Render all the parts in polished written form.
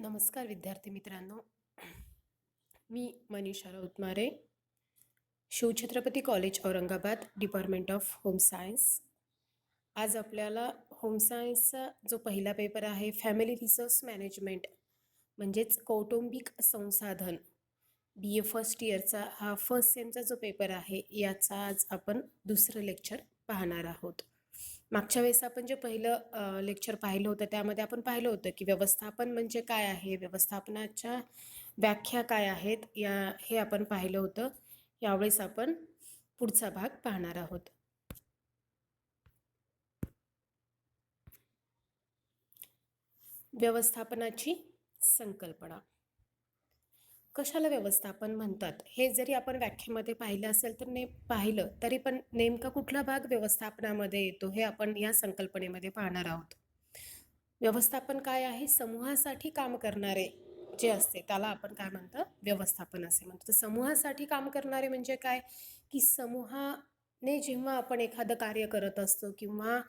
नमस्कार विद्यार्थी मित्रांनो, मी Manisha Rautmare, Shivchhatrapati college Aurangabad, department of home science. आज आपल्याला होम सायन्सचा जो पहिला पेपर आहे, फॅमिली रिसोर्स मॅनेजमेंट म्हणजेच कौटुंबिक संसाधन, BA फर्स्ट इयरचा हा फर्स्ट सेमचा जो पेपर आहे, याचा आज आपण दुसरं लेक्चर पाहणार आहोत. मागच्या वेळेस आपण जे पहिलं लेक्चर पाहिलं होतं त्यामध्ये आपण पाहिलं होतं की व्यवस्थापन म्हणजे काय आहे, व्यवस्थापनाच्या व्याख्या काय आहेत, हे आपण पाहिलं होतं. यावेळेस आपण पुढचा भाग पाहणार आहोत. व्यवस्थापनाची संकल्पना. कशाला व्यवस्थापन म्हणतात हे जरी आपण व्याख्येमध्ये पाहिलं असेल तर पाहिलं तरी पण नेमका कुठला भाग व्यवस्थापनामध्ये येतो हे आपण या संकल्पनेमध्ये पाहणार आहोत. व्यवस्थापन काय आहे? समूहासाठी काम करणारे जे असते त्याला आपण काय म्हणतो? व्यवस्थापन असे म्हणतो. तर समूहासाठी काम करणारे म्हणजे काय की समूहाने जेव्हा आपण एखादं कार्य करत असतो किंवा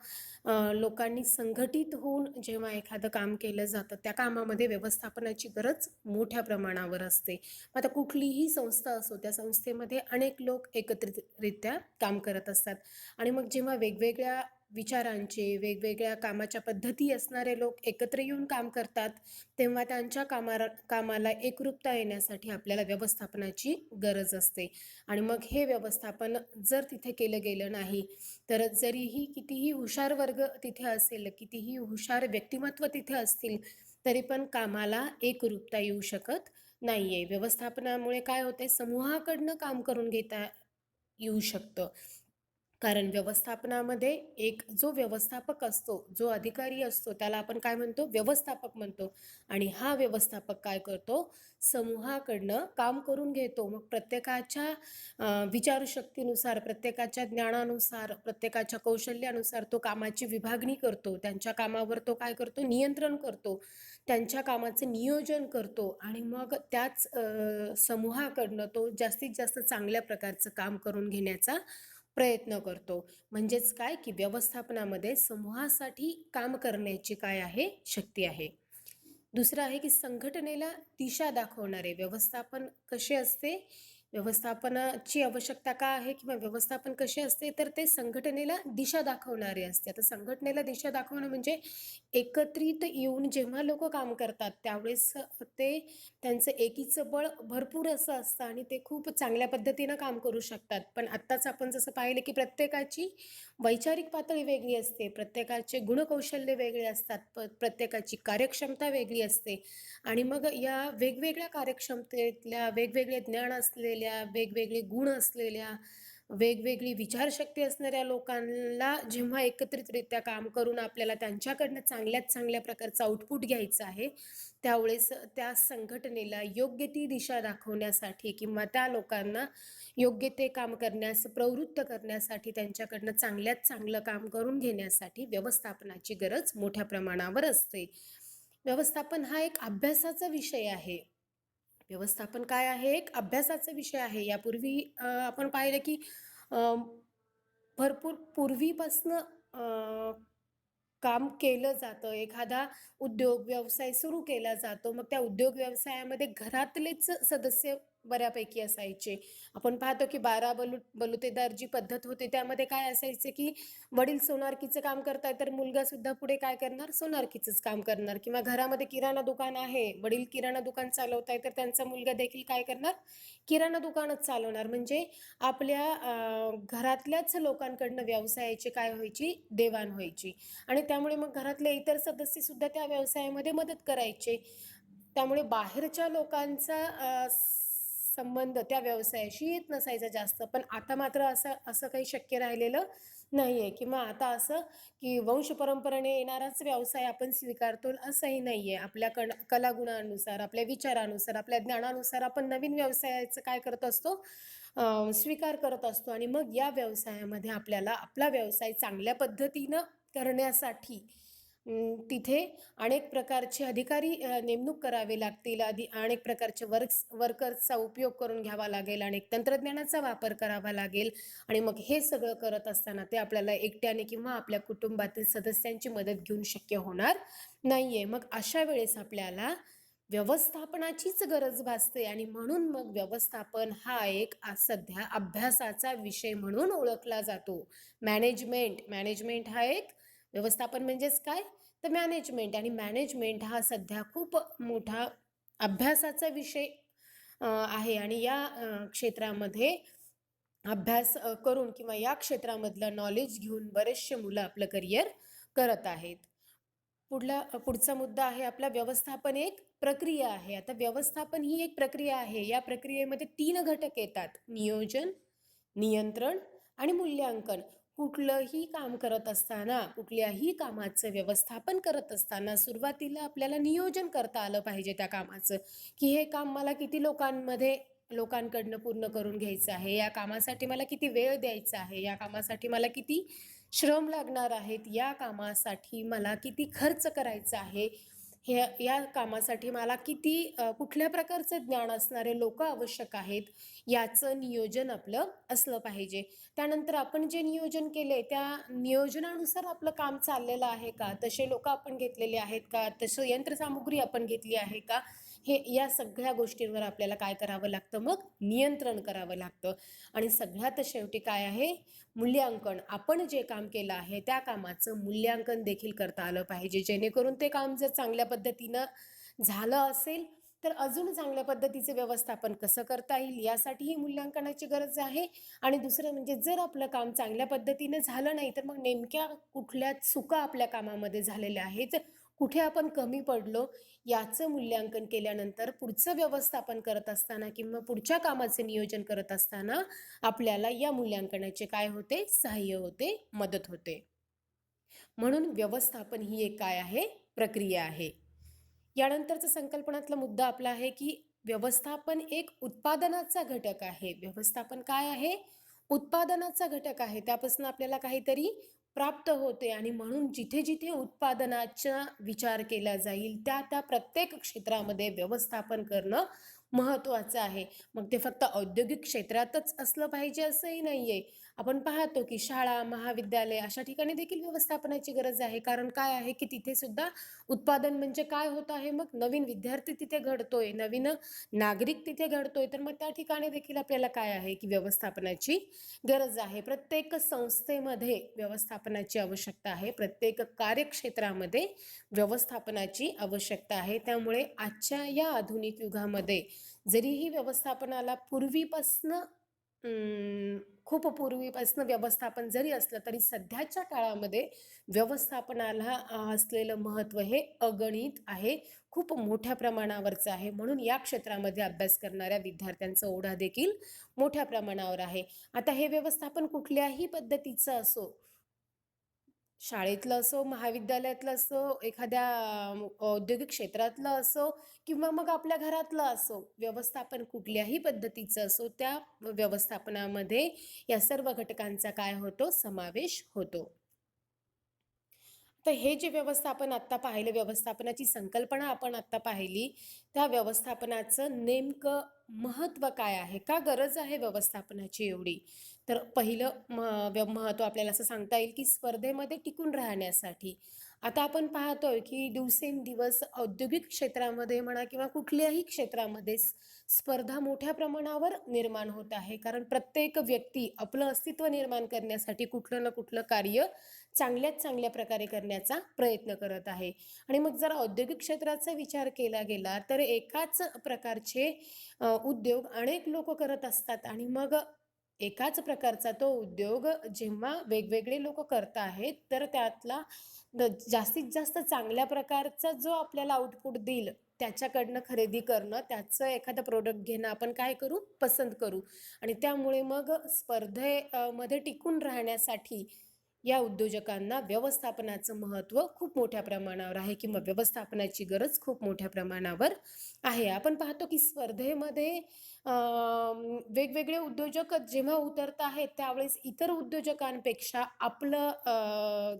लोकांनी संघटित होऊन जेव्हा एखादं काम केलं जातं त्या कामामध्ये व्यवस्थापनाची गरज मोठ्या प्रमाणावर असते. आता कुठलीही संस्था असो त्या संस्थेमध्ये अनेक लोक एकत्रितरित्या काम करत असतात आणि मग जेव्हा वेगवेगळ्या विचारांचे वेगवेगळ्या कामाच्या पद्धती असणारे लोक एकत्र येऊन काम करतात तेव्हा त्यांच्या कामाला एकरूपता येण्यासाठी आपल्याला व्यवस्थापनाची गरज असते. आणि मग हे व्यवस्थापन जर तिथे केलं गेलं नाही तर जरीही कितीही हुशार वर्ग तिथे असेल, कितीही हुशार व्यक्तिमत्व तिथे असतील तरी पण कामाला एकरूपता येऊ शकत नाहीये. व्यवस्थापनामुळे काय होते? समूहाकडनं काम करून घेता येऊ शकतं. कारण व्यवस्थापनामध्ये एक जो व्यवस्थापक असतो, जो अधिकारी असतो त्याला आपण काय म्हणतो? व्यवस्थापक म्हणतो. आणि हा व्यवस्थापक काय करतो? समूहाकडनं काम करून घेतो. मग प्रत्येकाच्या विचारशक्तीनुसार, प्रत्येकाच्या ज्ञानानुसार, प्रत्येकाच्या कौशल्यानुसार तो कामाची विभागणी करतो. त्यांच्या कामावर तो काय करतो? नियंत्रण करतो. त्यांच्या कामाचं नियोजन करतो आणि मग त्याच समूहाकडनं तो जास्तीत जास्त चांगल्या प्रकारचं काम करून घेण्याचा प्रयत्न करतो. म्हणजेच काय की व्यवस्थापनामध्ये समूहासाठी काम करण्याची काय आहे? शक्ती आहे. दुसरं आहे की संघटनेला दिशा दाखवणारे व्यवस्थापन कसे असते? व्यवस्थापनाची आवश्यकता का आहे किंवा व्यवस्थापन कसे असते तर ते संघटनेला दिशा दाखवणारे असते. आता संघटनेला दिशा दाखवणं म्हणजे एकत्रित येऊन जेव्हा लोक काम करतात त्यावेळेस ते त्यांचं एकीचं बळ भरपूर असं असतं आणि ते खूप चांगल्या पद्धतीनं काम करू शकतात. पण आत्ताच आपण जसं पाहिलं की प्रत्येकाची वैचारिक पातळी वेगळी असते, प्रत्येकाचे गुणकौशल्य वेगळे असतात, प्रत्येकाची कार्यक्षमता वेगळी असते आणि मग या वेगवेगळ्या कार्यक्षमतेतल्या, वेगवेगळे ज्ञान असलेल्या, वेगवेगळे गुण असलेल्या, वेगवेगळी विचारशक्ती असणाऱ्या लोकांना जेव्हा एकत्रितरित्या काम करून आपल्याला त्यांच्याकडनं चांगल्यात चांगल्या प्रकारचं आउटपुट घ्यायचं आहे त्यावेळेस त्या संघटनेला योग्य ती दिशा दाखवण्यासाठी किंवा त्या लोकांना योग्य ते काम करण्यास प्रवृत्त करण्यासाठी त्यांच्याकडनं चांगल्यात चांगलं काम करून घेण्यासाठी व्यवस्थापनाची गरज मोठ्या प्रमाणावर असते. व्यवस्थापन हा एक अभ्यासाचा विषय आहे. व्यवस्थापन काय आहे? एक अभ्यासाचा विषय आहे. यापूर्वी आपण पाहिलं की भरपूर पूर्वीपासनं काम केलं जातं. एखादा उद्योग व्यवसाय सुरू केला जातो. मग त्या उद्योग व्यवसायामध्ये घरातलेच सदस्य बऱ्यापैकी असायचे. आपण पाहतो की 12 बलुतेदार जी पद्धत होती त्यामध्ये काय असायचं की वडील सोनारकीचं काम करतायत तर मुलगा सुद्धा पुढे काय करणार? सोनारकीचंच काम करणार. किंवा घरामध्ये किराणा दुकान आहे, वडील किराणा दुकान चालवताय तर त्यांचा मुलगा देखील काय करणार? किराणा दुकानच चालवणार. म्हणजे आपल्या घरातल्याच लोकांकडनं व्यवसायाची काय व्हायची? देवाण व्हायची आणि त्यामुळे मग घरातले इतर सदस्य सुद्धा त्या व्यवसायामध्ये मदत करायचे. त्यामुळे बाहेरच्या लोकांचा संबंध त्या व्यवसायाशी येत नसायचा जास्त. पण आता मात्र असं काही शक्य राहिलेलं नाहीये किंवा आता असं की वंश परंपरेने येणाराच व्यवसाय आपण स्वीकारतो असंही नाहीये. आपल्या कलागुणानुसार, आपल्या विचारानुसार, आपल्या ज्ञानानुसार आपण नवीन व्यवसायाचं काय करत असतो? स्वीकार करत असतो आणि मग या व्यवसायामध्ये आपल्याला आपला व्यवसाय चांगल्या पद्धतीनं करण्यासाठी तिथे अनेक प्रकारचे अधिकारी नेमणूक करावे लागतील, अनेक प्रकारचे वर्कर्सचा उपयोग करून घ्यावा लागेल, अनेक तंत्रज्ञानाचा वापर करावा लागेल आणि मग हे सगळं करत असताना ते आपल्याला एकट्याने किंवा आपल्या कुटुंबातील सदस्यांची मदत घेऊन शक्य होणार नाहीये. मग अशा वेळेस आपल्याला व्यवस्थापनाचीच गरज भासते आणि म्हणून मग व्यवस्थापन हा एक आज सध्या अभ्यासाचा विषय म्हणून ओळखला जातो. मॅनेजमेंट हा एक व्यवस्थापन म्हणजेच काय? तर मॅनेजमेंट आणि मॅनेजमेंट हा सध्या खूप मोठा अभ्यासाचा विषय आहे आणि या क्षेत्रामध्ये अभ्यास करून किंवा या क्षेत्रामधलं नॉलेज घेऊन बरेचसे मुलं आपलं करिअर करत आहेत. पुढचा मुद्दा आहे आपला व्यवस्थापन एक प्रक्रिया आहे. आता व्यवस्थापन ही एक प्रक्रिया आहे. या प्रक्रियेमध्ये 3 घटक येतात. नियोजन, नियंत्रण आणि मूल्यांकन. कुठलंही काम करत असताना, कुठल्याही कामाचं व्यवस्थापन करत असताना सुरुवातीला आपल्याला नियोजन करता आलं पाहिजे त्या कामाचं, की हे काम मला किती लोकांकडनं पूर्ण करून घ्यायचं आहे. या कामासाठी मला किती वेळ द्यायचा आहे. या कामासाठी मला किती श्रम लागणार आहेत. या कामासाठी मला किती खर्च करायचा आहे. या कामासाठी मला कुठल्या प्रकारचं ज्ञान असणारे लोकं आवश्यक आहेत, याचं नियोजन आपलं असलं पाहिजे. त्यानंतर आपण जे नियोजन केले, त्या नियोजनानुसार आपलं काम चाललेलं आहे का? तसे लोकं आपण घेतलेले आहेत का? तसं यंत्रसामुग्री आपण घेतली आहे का? या सगळ्या गोष्टींवर आपल्याला काय करावं लागतं मग? नियंत्रण करावं लागतं. आणि सगळ्यात शेवटी काय आहे? मूल्यांकन. आपण जे काम केलं आहे, त्या कामाचं मूल्यांकन देखील करता आलं पाहिजे. जेणेकरून ते काम जर चांगल्या पद्धतीनं झालं असेल, तर अजून चांगल्या पद्धतीचं व्यवस्थापन कसं करता येईल, यासाठीही मूल्यांकनाची गरज आहे. आणि दुसरं म्हणजे जर आपलं काम चांगल्या पद्धतीने झालं नाही, तर मग नेमक्या कुठल्या चुका आपल्या कामामध्ये झालेल्या आहेत, कुठे आपण कमी पडलो, याचं मूल्यांकन केल्यानंतर पुढचं व्यवस्थापन करत असताना किंवा पुढच्या कामाचे नियोजन करत असताना आपल्याला या मूल्यांकनाचे काय होते? सहाय्य होते, मदत होते. म्हणून व्यवस्थापन ही एक काय आहे? प्रक्रिया आहे. यानंतरचा संकल्पनातला मुद्दा आपला आहे की व्यवस्थापन एक उत्पादनाचा घटक आहे. व्यवस्थापन काय आहे? उत्पादनाचा घटक आहे. त्यापासून आपल्याला काहीतरी प्राप्त होते आणि म्हणून जिथे जिथे उत्पादनाचा विचार केला जाईल, त्या त्या प्रत्येक क्षेत्रामध्ये व्यवस्थापन करणं महत्त्वाचं आहे. मग ते फक्त औद्योगिक क्षेत्रातच असलं पाहिजे असंही नाहीये. आपण पाहतो की शाळा, महाविद्यालय अशा ठिकाणी देखील व्यवस्थापनाची गरज आहे. कारण काय आहे की तिथे सुद्धा उत्पादन म्हणजे काय होत आहे? मग नवीन विद्यार्थी तिथे घडतोय, नवीन नागरिक तिथे घडतोय. तर मग त्या ठिकाणी देखील आपल्याला काय आहे की व्यवस्थापनाची गरज आहे. प्रत्येक संस्थेमध्ये व्यवस्थापनाची आवश्यकता आहे. प्रत्येक कार्यक्षेत्रामध्ये व्यवस्थापनाची आवश्यकता आहे. त्यामुळे आजच्या या आधुनिक युगामध्ये जरीही व्यवस्थापनाला खूप पूर्वीपासनं व्यवस्थापन जरी असलं, तरी सध्याच्या काळामध्ये व्यवस्थापनाला असलेलं महत्त्व हे अगणित आहे. खूप मोठ्या प्रमाणावरचं आहे. म्हणून या क्षेत्रामध्ये अभ्यास करणाऱ्या विद्यार्थ्यांचा ओढा देखील मोठ्या प्रमाणावर आहे. आता हे व्यवस्थापन कुठल्याही पद्धतीचं असो, शाळेतलं असो, महाविद्यालयातलं असो, एखाद्या औद्योगिक क्षेत्रातलं असो किंवा मग आपल्या घरातलं असो, व्यवस्थापन कुठल्याही पद्धतीचं असो, त्या व्यवस्थापनामध्ये या सर्व घटकांचा काय होतो? समावेश होतो. तर हे जे व्यवस्थापन आत्ता पाहिलं, व्यवस्थापनाची संकल्पना आपण आत्ता पाहिली, त्या व्यवस्थापनाचं नेमकं महत्त्व काय आहे? का गरज आहे व्यवस्थापनाची एवढी? तर पहिलं महत्त्व आपल्याला असं सांगता येईल, की स्पर्धेमध्ये टिकून राहण्यासाठी. आता आपण पाहतोय, की दिवसेंदिवस औद्योगिक क्षेत्रामध्ये म्हणा किंवा कुठल्याही क्षेत्रामध्ये स्पर्धा मोठ्या प्रमाणावर निर्माण होत आहे. कारण प्रत्येक व्यक्ती आपलं अस्तित्व निर्माण करण्यासाठी कुठलं ना कुठलं कार्य चांगल्यात चांगल्या प्रकारे करण्याचा प्रयत्न करत आहे. आणि मग जर औद्योगिक क्षेत्राचा विचार केला गेला, तर एकाच प्रकारचे उद्योग अनेक लोक करत असतात आणि मग एकाच प्रकारचा तो उद्योग जेव्हा वेगवेगळे लोक करत आहेत, तर त्यातला जास्तीत जास्त चांगल्या प्रकारचा जो आपल्याला आउटपुट देईल, त्याच्याकडनं खरेदी करणं, त्याचं एखादं प्रोडक्ट घेणं आपण काय करू? पसंत करू. आणि त्यामुळे मग मध्ये टिकून राहण्यासाठी या उद्योजकांना व्यवस्थापनाचं महत्त्व खूप मोठ्या प्रमाणावर आहे किंवा व्यवस्थापनाची गरज खूप मोठ्या प्रमाणावर आहे. आपण पाहतो की स्पर्धेमध्ये वेगवेगळे उद्योजक जेव्हा उतरत आहेत, त्यावेळेस इतर उद्योजकांपेक्षा आपलं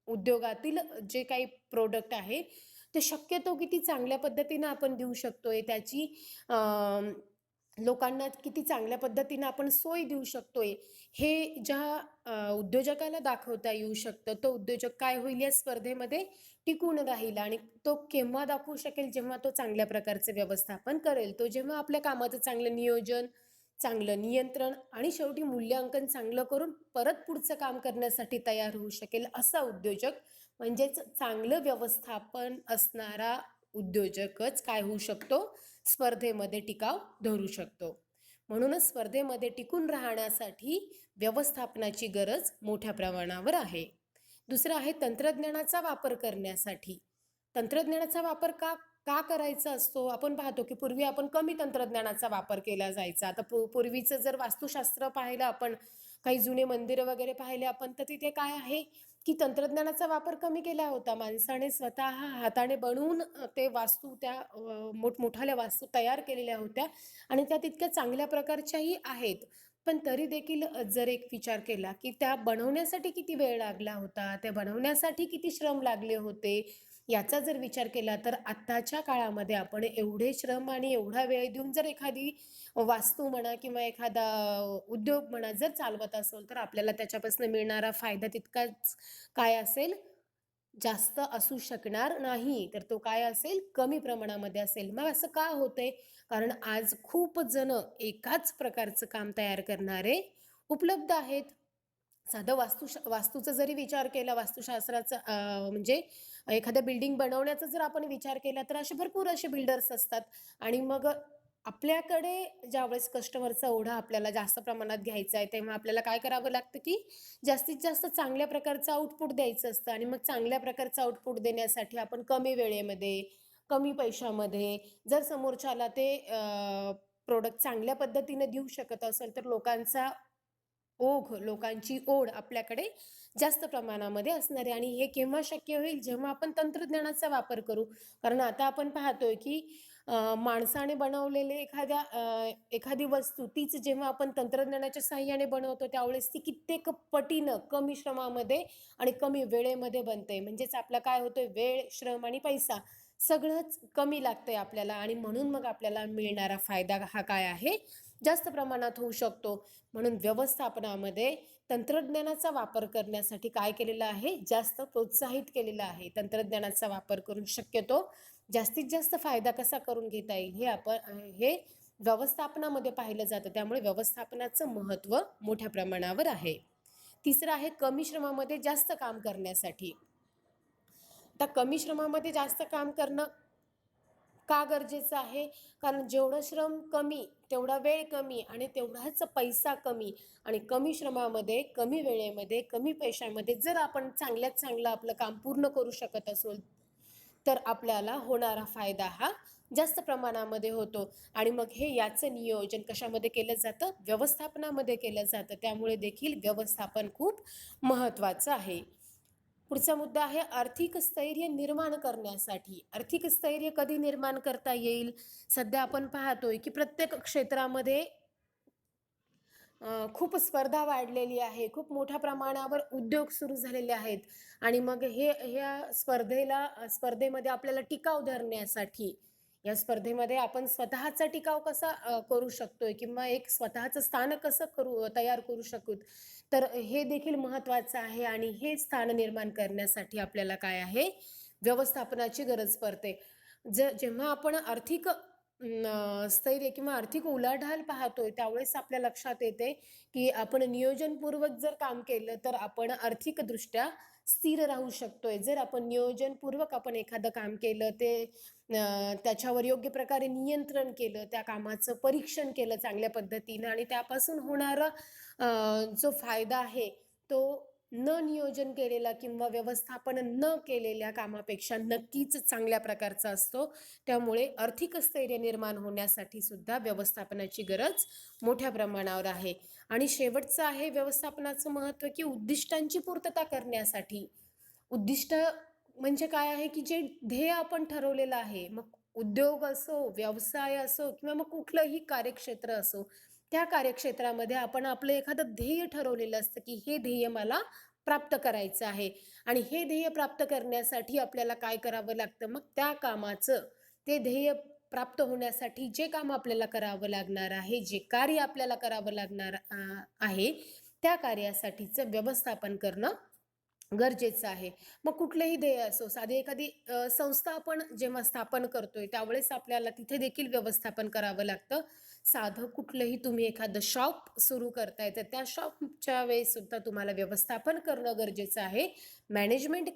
उद्योगातील जे काही प्रोडक्ट आहे, ते शक्यतो किती चांगल्या पद्धतीनं आपण देऊ शकतोय, त्याची लोकांना किती चांगल्या पद्धतीनं आपण सोय देऊ शकतोय, हे ज्या उद्योजकाला दाखवता येऊ शकतं. तो उद्योजक काय होईल या स्पर्धेमध्ये टिकून राहील आणि तो केव्हा दाखवू शकेल, जेव्हा तो चांगल्या प्रकारचं व्यवस्थापन करेल. तो जेव्हा आपल्या कामाचं चांगलं नियोजन, चांगलं नियंत्रण आणि शेवटी मूल्यांकन चांगलं करून परत पुढचं काम करण्यासाठी तयार होऊ शकेल, असा उद्योजक म्हणजेच चांगलं व्यवस्थापन असणारा उद्योजकच काय होऊ शकतो, स्पर्धेमध्ये टिकाव धरू शकतो. म्हणूनच स्पर्धेमध्ये टिकून राहण्यासाठी व्यवस्थापनाची गरज मोठ्या प्रमाणावर आहे. दुसरं आहे तंत्रज्ञानाचा वापर करण्यासाठी. तंत्रज्ञानाचा वापर का का करायचा असतो? आपण पाहतो की पूर्वी आपण कमी तंत्रज्ञानाचा वापर केला जायचा. आता पूर्वीचं जर वास्तुशास्त्र पाहिलं आपण, काही जुने मंदिरं वगैरे पाहिले आपण, तर तिथे काय आहे की तंत्रज्ञानाचा वापर कमी केला होता. माणसाने स्वतः हाताने बनवून ते वास्तू त्या मोठमोठाल्या वास्तू तयार केलेल्या होत्या आणि त्या तितक्या चांगल्या प्रकारच्याही आहेत. पण तरी देखील जर एक विचार केला की त्या बनवण्यासाठी किती वेळ लागला होता, त्या बनवण्यासाठी किती श्रम लागले होते, याचा जर विचार केला तर आत्ताच्या काळामध्ये आपण एवढे श्रम आणि एवढा वेळ देऊन जर एखादी वास्तू म्हणा किंवा एखादा उद्योग म्हणा जर चालवत असेल, तर आपल्याला त्याच्यापासून मिळणारा फायदा तितकाच काय असेल, जास्त असू शकणार नाही. तर तो काय असेल, कमी प्रमाणामध्ये असेल. मग असं का होतंय? कारण आज खूप जण एकाच प्रकारचं काम तयार करणारे उपलब्ध आहेत. साधं वास्तूचा जरी विचार केला, वास्तुशास्त्राचा म्हणजे एखाद्या बिल्डिंग बनवण्याचा जर आपण विचार केला, तर भरपूर असे बिल्डर्स असतात आणि मग आपल्याकडे ज्यावेळेस कस्टमरचा ओढा आपल्याला जास्त प्रमाणात घ्यायचा आहे, तेव्हा आपल्याला काय करावं लागतं, की जास्तीत जास्त चांगल्या प्रकारचं आउटपुट द्यायचं असतं आणि मग चांगल्या प्रकारचं आउटपुट देण्यासाठी आपण कमी वेळेमध्ये, कमी पैशामध्ये जर समोरच्याला ते प्रॉडक्ट चांगल्या पद्धतीने देऊ शकत असेल, तर लोकांची ओढ आपल्याकडे जास्त प्रमाणामध्ये असणार आहे आणि हे केव्हा शक्य होईल? जेव्हा आपण तंत्रज्ञानाचा वापर करू. कारण आता आपण पाहतोय, की माणसाने बनवलेले एखादी वस्तू तीच जेव्हा आपण तंत्रज्ञानाच्या सहाय्याने बनवतो, त्यावेळेस ती कित्येक पटीनं कमी श्रमामध्ये आणि कमी वेळेमध्ये बनते. म्हणजेच आपला काय होतोय, वेळ, श्रम आणि पैसा सगळंच कमी लागतंय आपल्याला आणि म्हणून मग आपल्याला मिळणारा फायदा हा काय आहे? जास्त प्रमाणात होऊ शकतो. म्हणून व्यवस्थापनामध्ये तंत्रज्ञानाचा वापर करण्यासाठी काय केलेलं आहे? जास्त प्रोत्साहित केलेलं आहे. तंत्रज्ञानाचा वापर करून शक्यतो जास्तीत जास्त फायदा कसा करून घेता येईल हे व्यवस्थापनामध्ये पाहिलं जातं. त्यामुळे व्यवस्थापनाचं महत्त्व मोठ्या प्रमाणावर आहे. तिसरं आहे कमी श्रमामध्ये जास्त काम करण्यासाठी. आता कमी श्रमामध्ये जास्त काम करणं का गरजेचं आहे? कारण जेवढं श्रम कमी, तेवढा वेळ कमी आणि तेवढाच पैसा कमी आणि कमी श्रमामध्ये, कमी वेळेमध्ये, कमी पैशामध्ये जर आपण चांगल्यात चांगलं आपलं काम पूर्ण करू शकत असू, तर आपल्याला होणारा फायदा हा जास्त प्रमाणामध्ये होतो आणि मग याचं नियोजन कशामध्ये केलं जातं? व्यवस्थापनामध्ये केलं जातं. त्यामुळे देखील व्यवस्थापन खूप महत्त्वाचं आहे. पुढचा मुद्दा आहे आर्थिक स्थैर्य निर्माण करण्यासाठी. आर्थिक स्थैर्य कधी निर्माण करता येईल? सध्या आपण पाहतोय, की प्रत्येक क्षेत्रामध्ये खूप स्पर्धा वाढलेली आहे. खूप मोठ्या प्रमाणावर उद्योग सुरू झालेले आहेत आणि मग ह्या स्पर्धेमध्ये आपल्याला टिकाव धरण्यासाठी, या स्पर्धेमध्ये आपण स्वतःचा टिकाव कसा करू शकतोय किंवा एक स्वतःचं स्थान कसं तयार करू शकू, तर हे देखील महत्त्वाचं आहे आणि हे स्थान निर्माण करण्यासाठी आपल्याला काय आहे? व्यवस्थापनाची गरज पडते. जेव्हा आपण आर्थिक स्थैर्य किंवा आर्थिक उलाढाल पाहतोय, त्यावेळेस आपल्या लक्षात येते, की आपण नियोजनपूर्वक जर काम केलं, तर आपण आर्थिकदृष्ट्या स्थिर राहू शकतोय. जर आपण नियोजनपूर्वक आपण एखादं काम केलं, त्याच्यावर योग्य प्रकारे नियंत्रण केलं, त्या कामाचं परीक्षण केलं चांगल्या पद्धतीनं आणि त्यापासून होणारा जो फायदा आहे, तो न नियोजन केलेला किंवा व्यवस्थापन न केलेल्या कामापेक्षा नक्कीच चांगल्या प्रकारचा असतो. त्यामुळे आर्थिक स्थैर्य निर्माण होण्यासाठी सुद्धा व्यवस्थापनाची गरज मोठ्या प्रमाणावर आहे. आणि शेवटचं आहे व्यवस्थापनाचं महत्त्व, की उद्दिष्टांची पूर्तता करण्यासाठी. उद्दिष्ट म्हणजे काय आहे, की जे ध्येय आपण ठरवलेलं आहे, मग उद्योग असो, व्यवसाय असो किंवा मग कुठलंही कार्यक्षेत्र असो, त्या कार्यक्षेत्रामध्ये आपण आपलं एखादं ध्येय ठरवलेलं असतं, की हे ध्येय मला प्राप्त करायचं आहे आणि हे ध्येय प्राप्त करण्यासाठी आपल्याला काय करावं लागतं? मग त्या कामाचं ते ध्येय प्राप्त होण्यासाठी जे काम आपल्याला करावं लागणार आहे, जे कार्य आपल्याला करावं लागणार आहे, त्या कार्यासाठीचं व्यवस्थापन करणं गरजेचं आहे. मग कुठलेही ध्येय असो, साधी एखादी संस्था आपण जेव्हा स्थापन करतोय, त्यावेळेस आपल्याला तिथे देखील व्यवस्थापन करावं लागतं. साधं कुठलंही तुम्ही एखादं शॉप सुरू करताय, तर त्या शॉपच्या वेळेस सुद्धा तुम्हाला व्यवस्थापन करणं गरजेचं आहे. मॅनेजमेंट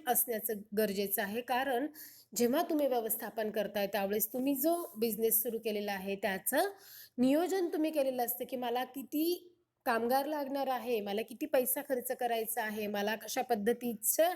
असण्याचं गरजेचं आहे. कारण जेव्हा तुम्ही व्यवस्थापन करताय, त्यावेळेस तुम्ही जो बिझनेस सुरू केलेला आहे, त्याचं नियोजन तुम्ही केलेलं असतं, की मला किती कामगार लागणार आहे, मला किती पैसा खर्च करायचा आहे, मला कशा पद्धतीचं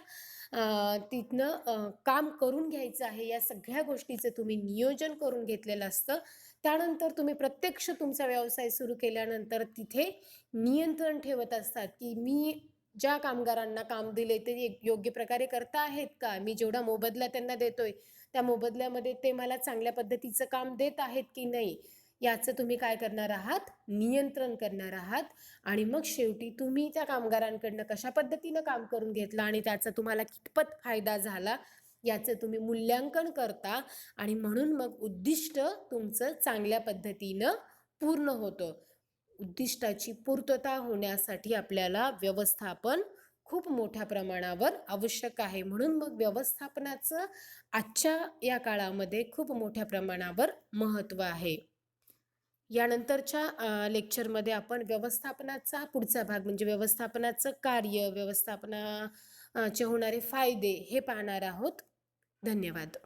तिथनं काम करून घ्यायचं आहे, या सगळ्या गोष्टीचं तुम्ही नियोजन करून घेतलेलं असतं. त्यानंतर तुम्ही प्रत्यक्ष तुमचा व्यवसाय सुरू केल्यानंतर तिथे नियंत्रण ठेवत असतात, की मी ज्या कामगारांना काम दिले ते योग्य प्रकारे करता आहेत का? मी जेवढा मोबदला त्यांना देतोय, त्या मोबदल्यामध्ये ते मला चांगल्या पद्धतीचं काम देत आहेत की नाही? याचं तुम्ही काय करणार आहात? नियंत्रण करणार आहात. आणि मग शेवटी तुम्ही त्या कामगारांकडनं कशा पद्धतीनं काम करून घेतलं आणि त्याचा तुम्हाला कितपत फायदा झाला, याचं तुम्ही मूल्यांकन करता आणि म्हणून मग उद्दिष्ट तुमचं चांगल्या पद्धतीनं पूर्ण होतं. उद्दिष्टाची पूर्तता होण्यासाठी आपल्याला व्यवस्थापन खूप मोठ्या प्रमाणावर आवश्यक आहे. म्हणून मग व्यवस्थापनाचं आजच्या या काळामध्ये खूप मोठ्या प्रमाणावर महत्त्व आहे. यानंतरच्या लेक्चरमध्ये आपण व्यवस्थापनाचा पुढचा भाग म्हणजे व्यवस्थापनाचं कार्य, चे होणारे फायदे हे पाहणार आहोत. धन्यवाद.